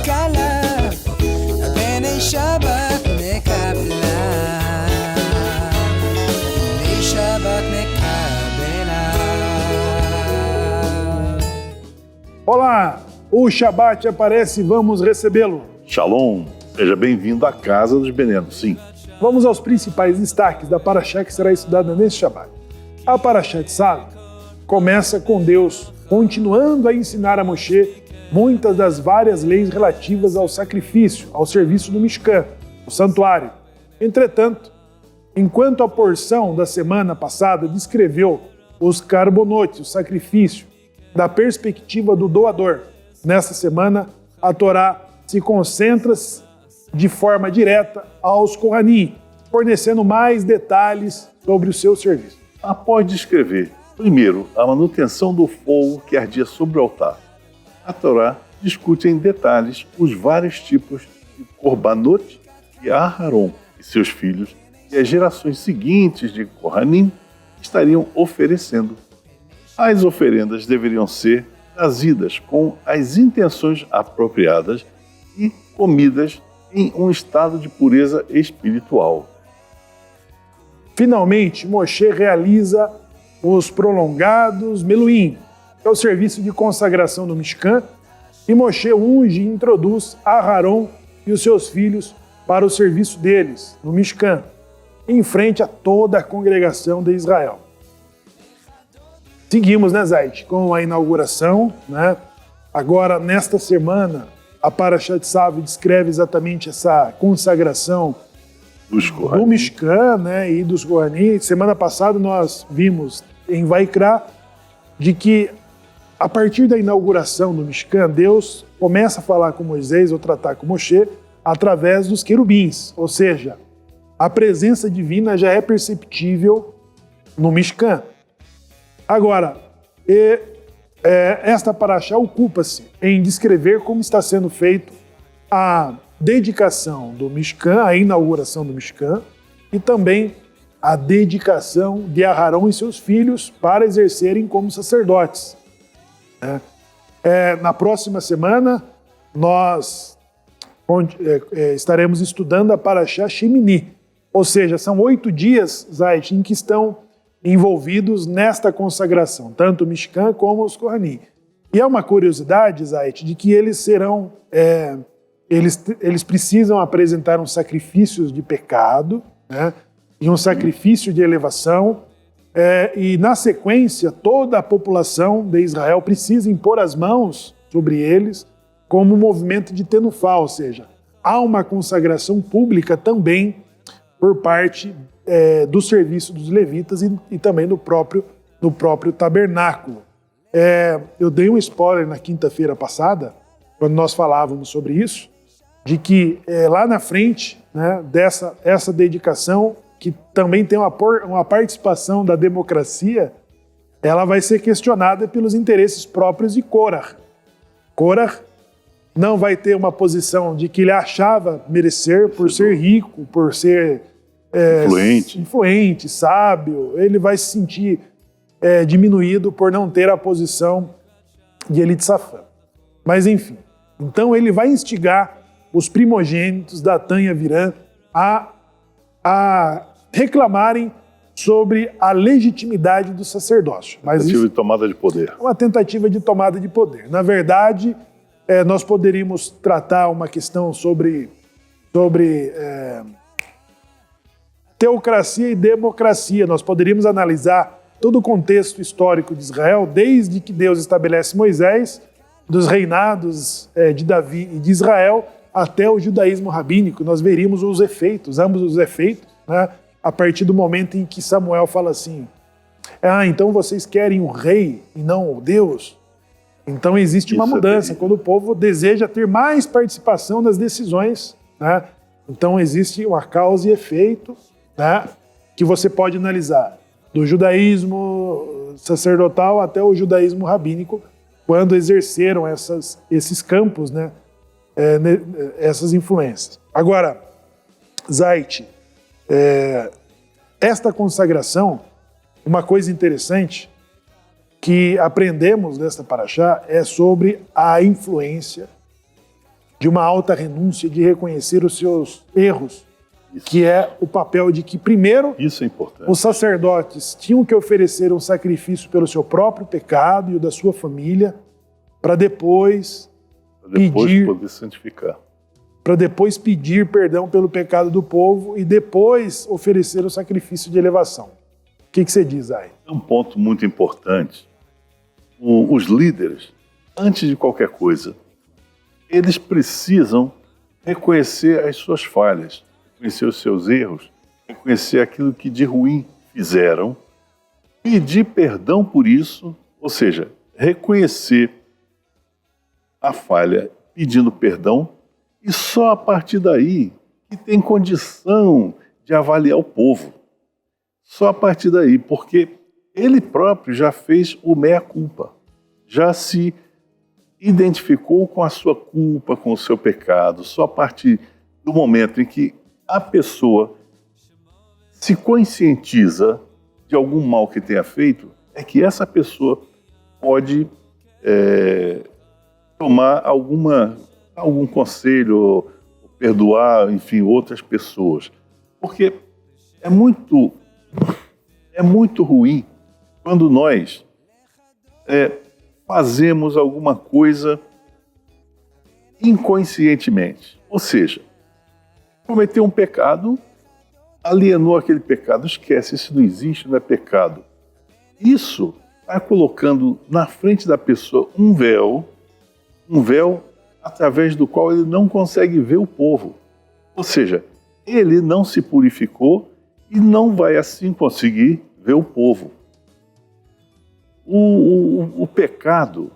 קלה בני שבת מקבלה בני שבת מקבלה. Olá, o Shabat aparece e vamos recebê-lo. Shalom, seja bem-vindo à Casa dos Benenos, sim. Vamos aos principais destaques da Parashá que será estudada neste Shabat. A Parashá Tzav começa com Deus continuando a ensinar a Moshe muitas das várias leis relativas ao sacrifício, ao serviço do Mishkan, o santuário. Entretanto, enquanto a porção da semana passada descreveu os carbonotes, o sacrifício, da perspectiva do doador, nesta semana a Torá se concentra de forma direta aos Kohanim, fornecendo mais detalhes sobre o seu serviço. Após descrever, primeiro, a manutenção do fogo que ardia sobre o altar, a Torá discute em detalhes os vários tipos de Korbanot que Aharon e seus filhos e as gerações seguintes de Kohanim estariam oferecendo. As oferendas deveriam ser trazidas com as intenções apropriadas e comidas em um estado de pureza espiritual. Finalmente, Moshe realiza os prolongados Meluim, que é o serviço de consagração do Mishkan, e Moshe unge e introduz Aharon e os seus filhos para o serviço deles, no Mishkan, em frente a toda a congregação de Israel. Seguimos, né, Zait, com a inauguração, né? Agora, nesta semana, a Parashat Tzav descreve exatamente essa consagração do Mishkan, né, e dos Kohanim. Semana passada nós vimos em Vaikra de que a partir da inauguração do Mishkan, Deus começa a falar com Moisés ou tratar com Moshe através dos querubins, ou seja, a presença divina já é perceptível no Mishkan. Agora, esta Parashá ocupa-se em descrever como está sendo feito a dedicação do Mishkan, a inauguração do Mishkan, e também a dedicação de Aharon e seus filhos para exercerem como sacerdotes. Na próxima semana, nós estaremos estudando a Parashá Shemini, ou seja, são 8 dias, Zait, em que estão envolvidos nesta consagração, tanto o Mishkan como os Kohanim. E é uma curiosidade, Zait, de que eles serão... Eles precisam apresentar um sacrifício de pecado, né, e um sacrifício de elevação, e na sequência toda a população de Israel precisa impor as mãos sobre eles como um movimento de tenufá, ou seja, há uma consagração pública também por parte do serviço dos levitas e também do próprio tabernáculo. Eu dei um spoiler na quinta-feira passada, quando nós falávamos sobre isso, de que lá na frente, né, essa dedicação, que também tem uma participação da democracia, ela vai ser questionada pelos interesses próprios de Korah. Korah não vai ter uma posição de que ele achava merecer por ser rico, por ser influente, sábio. Ele vai se sentir diminuído por não ter a posição de Elitzafã. Mas enfim, então ele vai instigar os primogênitos Datã e Avirã a reclamarem sobre a legitimidade do sacerdócio. Tentativa de tomada de poder. Uma tentativa de tomada de poder. Na verdade, nós poderíamos tratar uma questão sobre teocracia e democracia. Nós poderíamos analisar todo o contexto histórico de Israel, desde que Deus estabelece Moisés, dos reinados de Davi e de Israel, até o judaísmo rabínico. Nós veríamos os efeitos, ambos os efeitos, né, a partir do momento em que Samuel fala assim, então vocês querem um rei e não o Deus? Então existe uma mudança, quando o povo deseja ter mais participação nas decisões, né? Então existe uma causa e efeito, né, que você pode analisar do judaísmo sacerdotal até o judaísmo rabínico, quando exerceram esses campos, né, essas influências. Agora, Zait, esta consagração, uma coisa interessante que aprendemos nesta Parashá é sobre a influência de uma alta renúncia, de reconhecer os seus erros, que é o papel de que, primeiro, Isso é importante. os sacerdotes tinham que oferecer um sacrifício pelo seu próprio pecado e o da sua família, para depois pedir, poder santificar. para depois pedir perdão pelo pecado do povo e depois oferecer o sacrifício de elevação. O que você diz aí? É um ponto muito importante. Os líderes, antes de qualquer coisa, eles precisam reconhecer as suas falhas, reconhecer os seus erros, reconhecer aquilo que de ruim fizeram, pedir perdão por isso, ou seja, reconhecer a falha pedindo perdão, e só a partir daí que tem condição de avaliar o povo. Só a partir daí, porque ele próprio já fez o meia-culpa, já se identificou com a sua culpa, com o seu pecado. Só a partir do momento em que a pessoa se conscientiza de algum mal que tenha feito, é que essa pessoa pode tomar algum conselho, ou perdoar, enfim, outras pessoas. Porque é muito ruim quando nós fazemos alguma coisa inconscientemente. Ou seja, cometeu um pecado, alienou aquele pecado, esquece, isso não existe, não é pecado. Isso está colocando na frente da pessoa um véu através do qual ele não consegue ver o povo. Ou seja, ele não se purificou e não vai assim conseguir ver o povo. O pecado,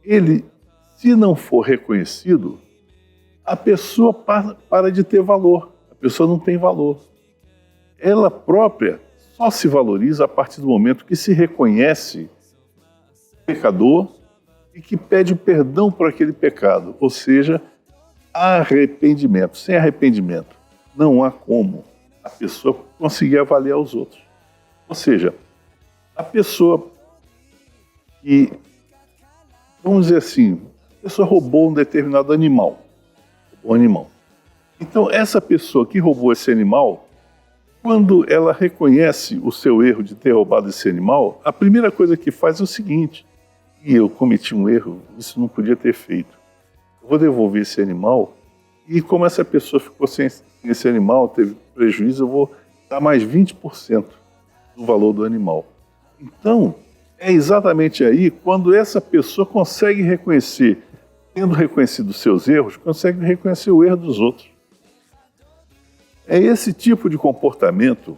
ele, se não for reconhecido, a pessoa para de ter valor. A pessoa não tem valor. Ela própria só se valoriza a partir do momento que se reconhece pecador e que pede perdão por aquele pecado, ou seja, arrependimento. Sem arrependimento, não há como a pessoa conseguir avaliar os outros. Ou seja, a pessoa que, vamos dizer assim, a pessoa roubou um determinado animal. Então, essa pessoa que roubou esse animal, quando ela reconhece o seu erro de ter roubado esse animal, a primeira coisa que faz é o seguinte: eu cometi um erro, isso não podia ter feito. Eu vou devolver esse animal, e como essa pessoa ficou sem esse animal, teve prejuízo, eu vou dar mais 20% do valor do animal. Então, é exatamente aí quando essa pessoa consegue reconhecer, tendo reconhecido os seus erros, consegue reconhecer o erro dos outros. É esse tipo de comportamento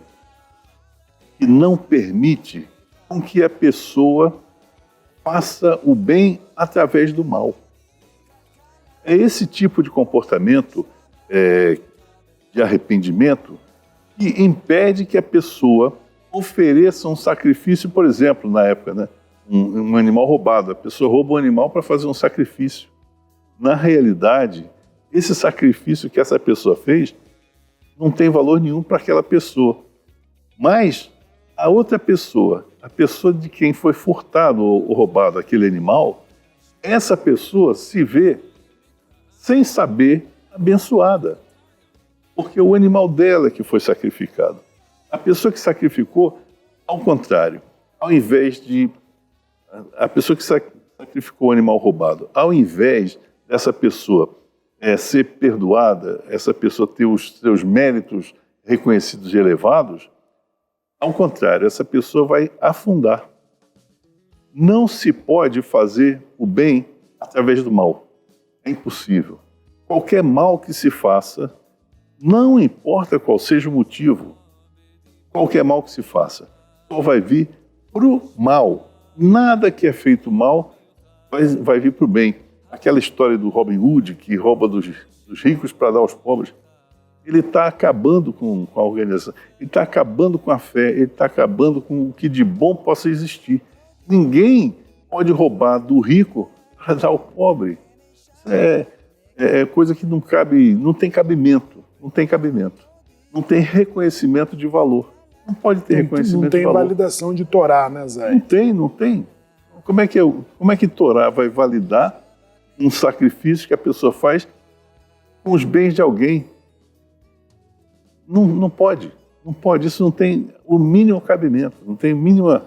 que não permite com que a pessoa faça o bem através do mal. É esse tipo de comportamento de arrependimento que impede que a pessoa ofereça um sacrifício, por exemplo, na época, né, um animal roubado. A pessoa rouba um animal para fazer um sacrifício. Na realidade, esse sacrifício que essa pessoa fez não tem valor nenhum para aquela pessoa. Mas a outra pessoa, a pessoa de quem foi furtado ou roubado aquele animal, essa pessoa se vê, sem saber, abençoada. Porque o animal dela que foi sacrificado. A pessoa que sacrificou, ao contrário, ao invés de... A pessoa que sacrificou o animal roubado, ao invés dessa pessoa ser perdoada, essa pessoa ter os seus méritos reconhecidos e elevados, ao contrário, essa pessoa vai afundar. Não se pode fazer o bem através do mal. É impossível. Qualquer mal que se faça, não importa qual seja o motivo, qualquer mal que se faça, só vai vir para o mal. Nada que é feito mal vai vir para o bem. Aquela história do Robin Hood, que rouba dos ricos para dar aos pobres, ele está acabando com a organização, ele está acabando com a fé, ele está acabando com o que de bom possa existir. Ninguém pode roubar do rico para dar ao pobre. Isso é coisa que não cabe, não tem cabimento, não tem reconhecimento de valor. Não pode ter reconhecimento de valor. Não tem validação de Torá, né, Zé? Não tem. Como é que Torá vai validar um sacrifício que a pessoa faz com os bens de alguém. Não pode. Não pode. Isso não tem o mínimo cabimento, não tem mínima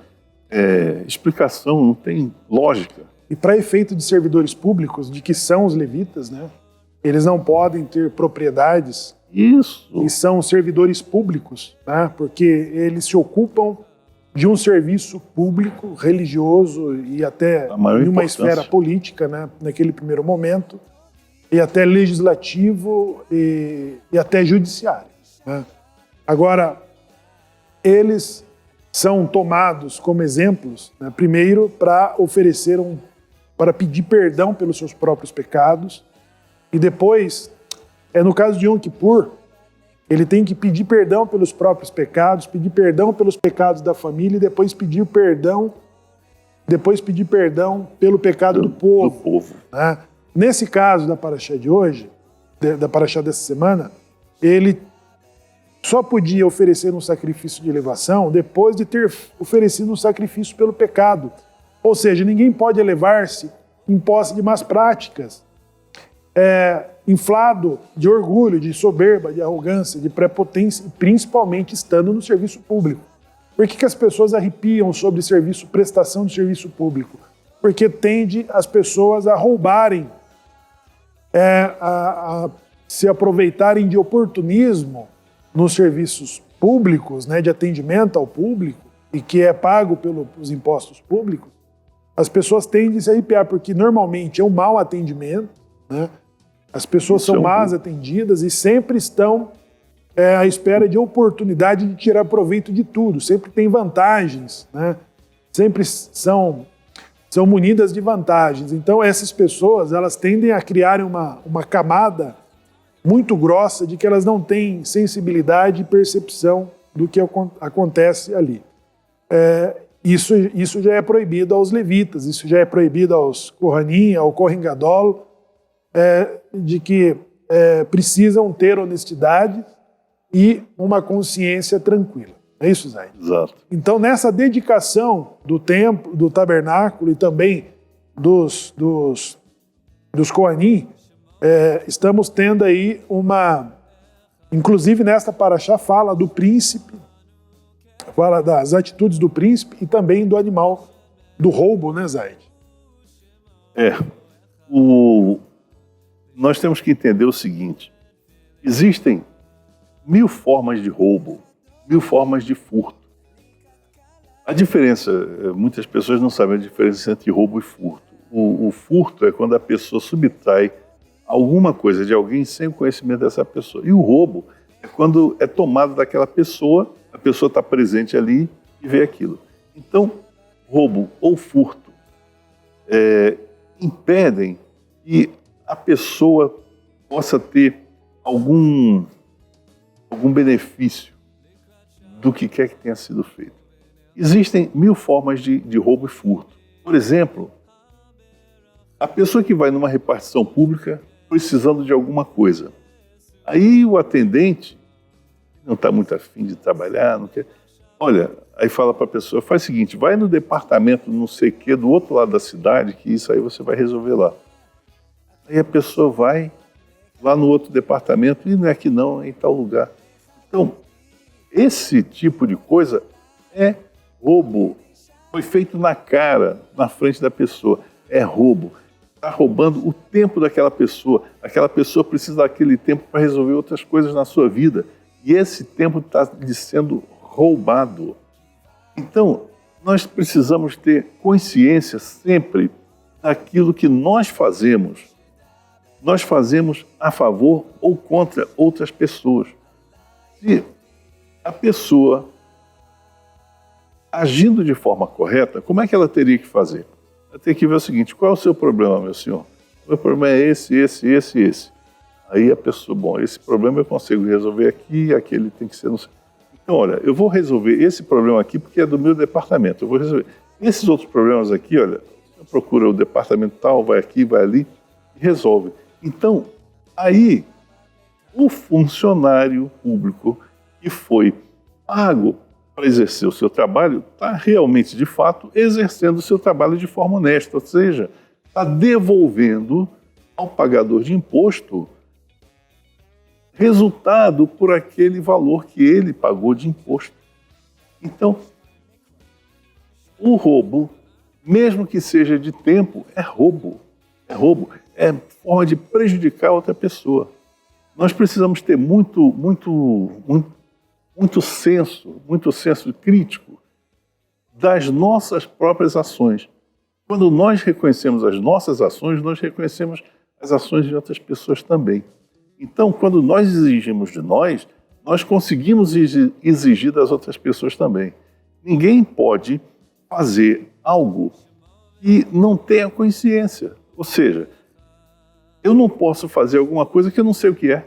explicação, não tem lógica. E para efeito de servidores públicos, de que são os levitas, né? Eles não podem ter propriedades. Isso. E são servidores públicos, né? Porque eles se ocupam de um serviço público, religioso e até em uma esfera política, né? Naquele primeiro momento, e até legislativo e até judiciário, né? Agora, eles são tomados como exemplos, né? Primeiro, para pedir perdão pelos seus próprios pecados, e depois, no caso de Yom Kippur, ele tem que pedir perdão pelos próprios pecados, pedir perdão pelos pecados da família e depois pedir perdão pelo pecado do povo. Né? Nesse caso da paraxá de hoje, da paraxá dessa semana, ele só podia oferecer um sacrifício de elevação depois de ter oferecido um sacrifício pelo pecado. Ou seja, ninguém pode elevar-se em posse de más práticas, inflado de orgulho, de soberba, de arrogância, de prepotência, principalmente estando no serviço público. Por que as pessoas arrepiam sobre prestação de serviço público? Porque tende as pessoas a roubarem, a se aproveitarem de oportunismo nos serviços públicos, né, de atendimento ao público, e que é pago pelos impostos públicos. As pessoas tendem a se arrepiar, porque normalmente é um mau atendimento, né? As pessoas são más atendidas e sempre estão à espera de oportunidade de tirar proveito de tudo, sempre tem vantagens, né? Sempre são munidas de vantagens. Então essas pessoas, elas tendem a criar uma camada muito grossa de que elas não têm sensibilidade e percepção do que acontece ali. Isso já é proibido aos levitas, isso já é proibido aos Kohanim, ao Kohen Gadol, de que precisam ter honestidade e uma consciência tranquila. É isso, Zay? Exato. Então, nessa dedicação do templo, do tabernáculo e também dos Kohanim, estamos tendo aí inclusive nesta paraxá fala do príncipe, fala das atitudes do príncipe e também do animal, do roubo, né, Zay? Nós temos que entender o seguinte: existem 1000 formas de roubo, 1000 formas de furto. A diferença, muitas pessoas não sabem a diferença entre roubo e furto. O furto é quando a pessoa subtrai alguma coisa de alguém sem o conhecimento dessa pessoa. E o roubo é quando é tomado daquela pessoa, a pessoa está presente ali e vê aquilo. Então, roubo ou furto impedem que a pessoa possa ter algum benefício do que quer que tenha sido feito. Existem 1000 formas de roubo e furto. Por exemplo, a pessoa que vai numa repartição pública precisando de alguma coisa. Aí o atendente não está muito afim de trabalhar, não quer. Olha, aí fala para a pessoa, faz o seguinte, vai no departamento não sei o que, do outro lado da cidade, que isso aí você vai resolver lá. Aí a pessoa vai lá no outro departamento e não é aqui não, é em tal lugar. Então, esse tipo de coisa é roubo. Foi feito na cara, na frente da pessoa. É roubo. Está roubando o tempo daquela pessoa. Aquela pessoa precisa daquele tempo para resolver outras coisas na sua vida. E esse tempo está lhe sendo roubado. Então, nós precisamos ter consciência sempre daquilo que nós fazemos. Nós fazemos a favor ou contra outras pessoas. Se a pessoa agindo de forma correta, como é que ela teria que fazer? Ela teria que ver o seguinte: qual é o seu problema, meu senhor? O meu problema é esse. Aí a pessoa, bom, esse problema eu consigo resolver aqui, aquele tem que ser no seu. Então, olha, eu vou resolver esse problema aqui porque é do meu departamento. Eu vou resolver esses outros problemas aqui, olha, eu procuro o departamento tal, vai aqui, vai ali e resolve. Então, aí, o funcionário público que foi pago para exercer o seu trabalho está realmente, de fato, exercendo o seu trabalho de forma honesta, ou seja, está devolvendo ao pagador de imposto resultado por aquele valor que ele pagou de imposto. Então, o roubo, mesmo que seja de tempo, é roubo. É roubo, é forma de prejudicar outra pessoa. Nós precisamos ter muito senso crítico das nossas próprias ações. Quando nós reconhecemos as nossas ações, nós reconhecemos as ações de outras pessoas também. Então, quando nós exigimos de nós, nós conseguimos exigir das outras pessoas também. Ninguém pode fazer algo que não tenha consciência. Ou seja, eu não posso fazer alguma coisa que eu não sei o que é.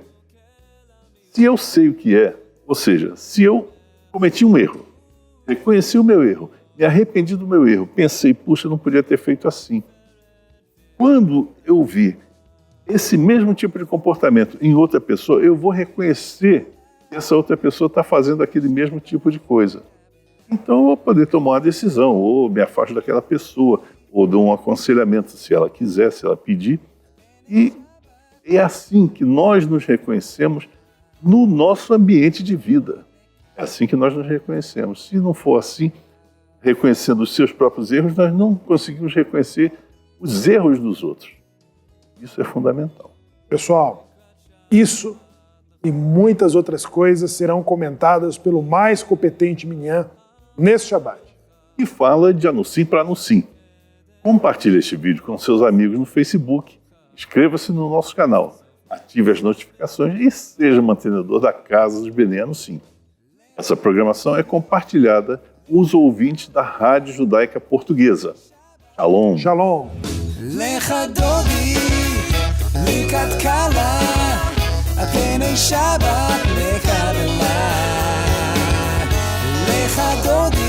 Se eu sei o que é, ou seja, se eu cometi um erro, reconheci o meu erro, me arrependi do meu erro, pensei, puxa, eu não podia ter feito assim. Quando eu vi esse mesmo tipo de comportamento em outra pessoa, eu vou reconhecer que essa outra pessoa está fazendo aquele mesmo tipo de coisa. Então eu vou poder tomar uma decisão, ou me afasto daquela pessoa, ou dou um aconselhamento se ela quiser, se ela pedir. E é assim que nós nos reconhecemos no nosso ambiente de vida. É assim que nós nos reconhecemos. Se não for assim, reconhecendo os seus próprios erros, nós não conseguimos reconhecer os erros dos outros. Isso é fundamental. Pessoal, isso e muitas outras coisas serão comentadas pelo mais competente Minyan nesse Shabbat. E fala de Anusim para Anusim. Compartilhe este vídeo com seus amigos no Facebook, inscreva-se no nosso canal, ative as notificações e seja mantenedor da Casa dos Bené Anusim. Essa programação é compartilhada com os ouvintes da Rádio Judaica Portuguesa. Shalom. Shalom. לך דודי, לקראת קלה, הפני שבת מקבלה. לך דודי